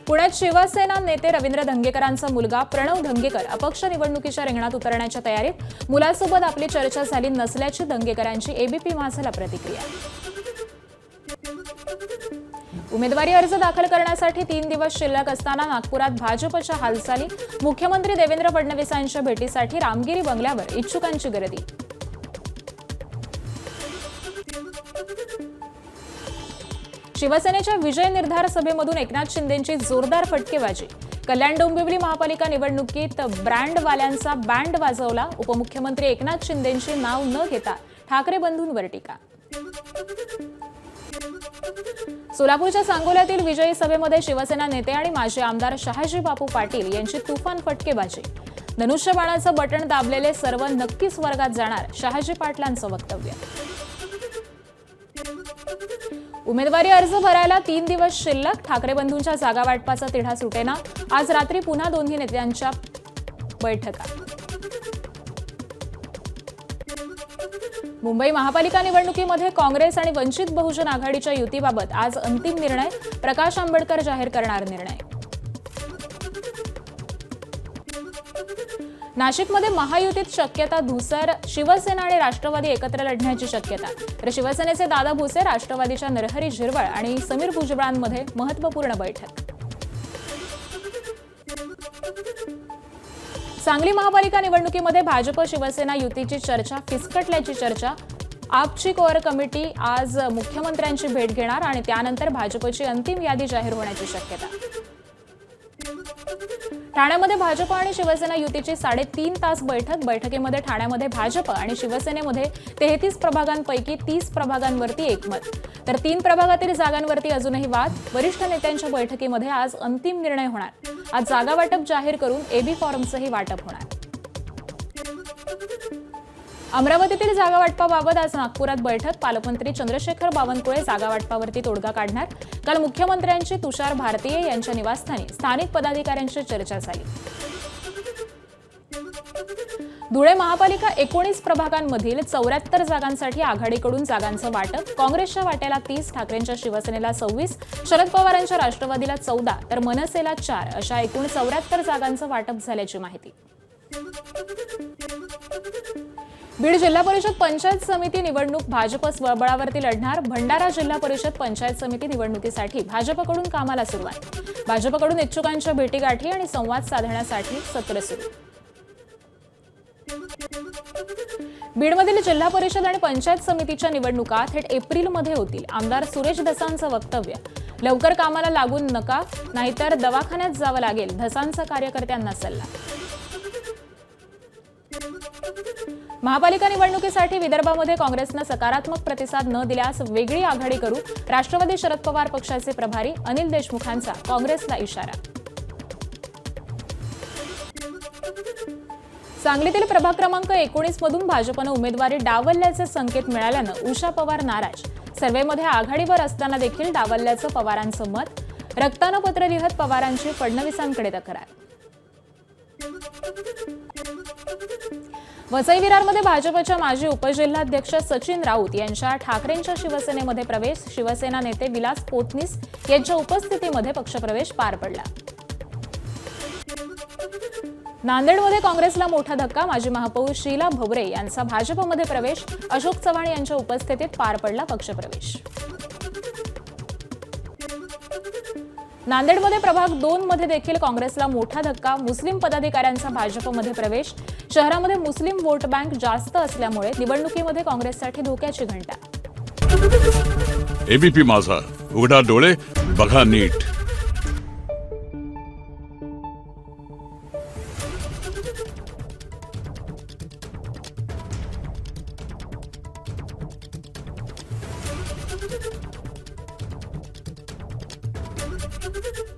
पुण्यात शिवसेना नेते रवींद्र धंगेकरांचा मुलगा प्रणव धंगेकर अपक्ष निवडणुकीच्या रिंगणात उतरण्याच्या तयारीत। मुलासोबत आपली चर्चा झाली नसल्याची धंगेकरांची एबीपी माझाला प्रतिक्रिया। उमेदवारी अर्ज दाखल करण्यासाठी 3 दिवस शिल्लक असताना नागपुरात भाजपच्या हालचाली। मुख्यमंत्री देवेंद्र फडणवीसांच्या भेटीसाठी रामगिरी बंगल्यावर इच्छुकांची गर्दी। शिवसेनेच्या विजय निर्धार सभेमधून एकनाथ शिंदेंची जोरदार फटकेबाजी। कल्याण डोंबिवली महापालिका निवडणुकीत ब्रँडवाल्यांचा बँड वाजवला। उपमुख्यमंत्री एकनाथ शिंदेंची नाव न घेता ठाकरे बंधूंवर टीका। सोलापूरच्या सांगोल्यातील विजयी सभेमध्ये शिवसेना नेते आणि माजी आमदार शहाजी बापू पाटील यांची तुफान फटकेबाजी। धनुष्यबाणाचं बटण दाबलेले सर्व नक्कीच वर्गात जाणार, शहाजी पाटलांचं वक्तव्य। उमेदवारी अर्ज भरायला 3 दिवस शिल्लक। ठाकरे बंधूंच्या जागा वाटपाचा तिढा सुटेना। आज रात्री पुन्हा दोन्ही नेत्यांच्या बैठका। मुंबई महापालिका निवडणुकीमध्ये काँग्रेस आणि वंचित बहुजन आघाडीच्या युतीबाबत आज अंतिम निर्णय। प्रकाश आंबेडकर जाहीर करणार निर्णय। नाशिकमध्ये महायुतीत शक्यता धुसर। शिवसेना आणि राष्ट्रवादी एकत्र लढण्याची शक्यता। तर शिवसेनेचे दादा भुसे, राष्ट्रवादीच्या नरहरी झिरवळ आणि समीर भुजबळांमध्ये महत्त्वपूर्ण बैठक। सांगली महापालिका निवडणुकीमध्ये भाजप शिवसेना युतीची चर्चा फिसकटल्याची चर्चा। आपची कोअर कमिटी आज मुख्यमंत्र्यांची भेट घेणार आणि त्यानंतर भाजपची अंतिम यादी जाहीर होण्याची शक्यता। ठाण्यामध्ये भाजप आणि शिवसेना युतीची 3.5 तास बैठक। बैठकीमध्ये ठाण्यामध्ये भाजप आणि शिवसेनेमध्ये 33 प्रभागांपैकी 30 प्रभागांवरती एकमत। तर 3 प्रभागातील जागांवरती अजूनही वाद। वरिष्ठ नेत्यांच्या बैठकीमध्ये आज अंतिम निर्णय होणार। आज जागा वाटप जाहीर करून एबी फॉर्मचंही वाटप होणार। अमरावतीतील जागा वाटपाबाबत आज नागपुरात बैठक। पालकमंत्री चंद्रशेखर बावनकुळे जागा वाटपावरती तोडगा काढणार। काल मुख्यमंत्र्यांची तुषार भारतीय यांच्या निवासस्थानी स्थानिक पदाधिकाऱ्यांशी चर्चा झाली। धुळे महापालिका 19 प्रभागांमधील 74 जागांसाठी आघाडीकडून जागांचं वाटप। काँग्रेसच्या वाट्याला 30, ठाकरेंच्या शिवसेनेला 26, शरद पवारांच्या राष्ट्रवादीला 14 तर मनसेला 4 अशा एकूण 74 जागांचं वाटप झाल्याची माहिती। बीड जिल्हा परिषद पंचायत समिती निवडणूक भाजप स्वबळावरती लढणार। भंडारा जिल्हा परिषद पंचायत समिती निवडणुकीसाठी भाजपकडून कामाला सुरुवात। भाजपकडून इच्छुकांच्या भेटीगाठी आणि संवाद साधण्यासाठी सत्र सुरू। बीडमधील जिल्हा परिषद आणि पंचायत समितीच्या निवडणुका थेट एप्रिलमध्ये होतील। आमदार सुरेश धसांचं वक्तव्य। लवकर कामाला लागून नका, नाहीतर दवाखान्यात जावं लागेल, धसांचा कार्यकर्त्यांना सल्ला। महापालिका निवडणुकीसाठी विदर्भामध्ये काँग्रेसनं सकारात्मक प्रतिसाद न दिल्यास वेगळी आघाडी करू। राष्ट्रवादी शरद पवार पक्षाचे प्रभारी अनिल देशमुखांचा काँग्रेसला इशारा। सांगलीतील प्रभाग क्रमांक 19 मधून भाजपनं उमेदवारी डावलल्याचे संकेत मिळाल्यानं उषा पवार नाराज। सर्व्हेमध्ये आघाडीवर असताना देखील डावलल्याचं पवारांचं मत। रक्तानं पत्र लिहत पवारांची फडणवीसांकडे तक्रार। वसई विरारमध्ये भाजपच्या माजी उपजिल्हाध्यक्ष सचिन राऊत यांच्या ठाकरेंच्या शिवसेनेमध्ये प्रवेश। शिवसेना नेते विलास पोतनीस यांच्या उपस्थितीमध्ये पक्षप्रवेश पार पडला। नांदेडमध्ये काँग्रेसला मोठा धक्का। माजी महापौर शीला भवरे यांचा भाजपमध्ये प्रवेश। अशोक चव्हाण यांच्या उपस्थितीत पार पडला पक्षप्रवेश। नांदेडमध्ये प्रभाग 2 मध्ये देखील काँग्रेसला मोठा धक्का। मुस्लिम पदाधिकाऱ्यांचा भाजपमध्ये प्रवेश। शहरामध्ये मुस्लिम वोट बँक जास्त असल्यामुळे निवडणुकीमध्ये काँग्रेससाठी धोक्याची घंटा। एबीपी माझा, उघडा डोळे बघा नीट। you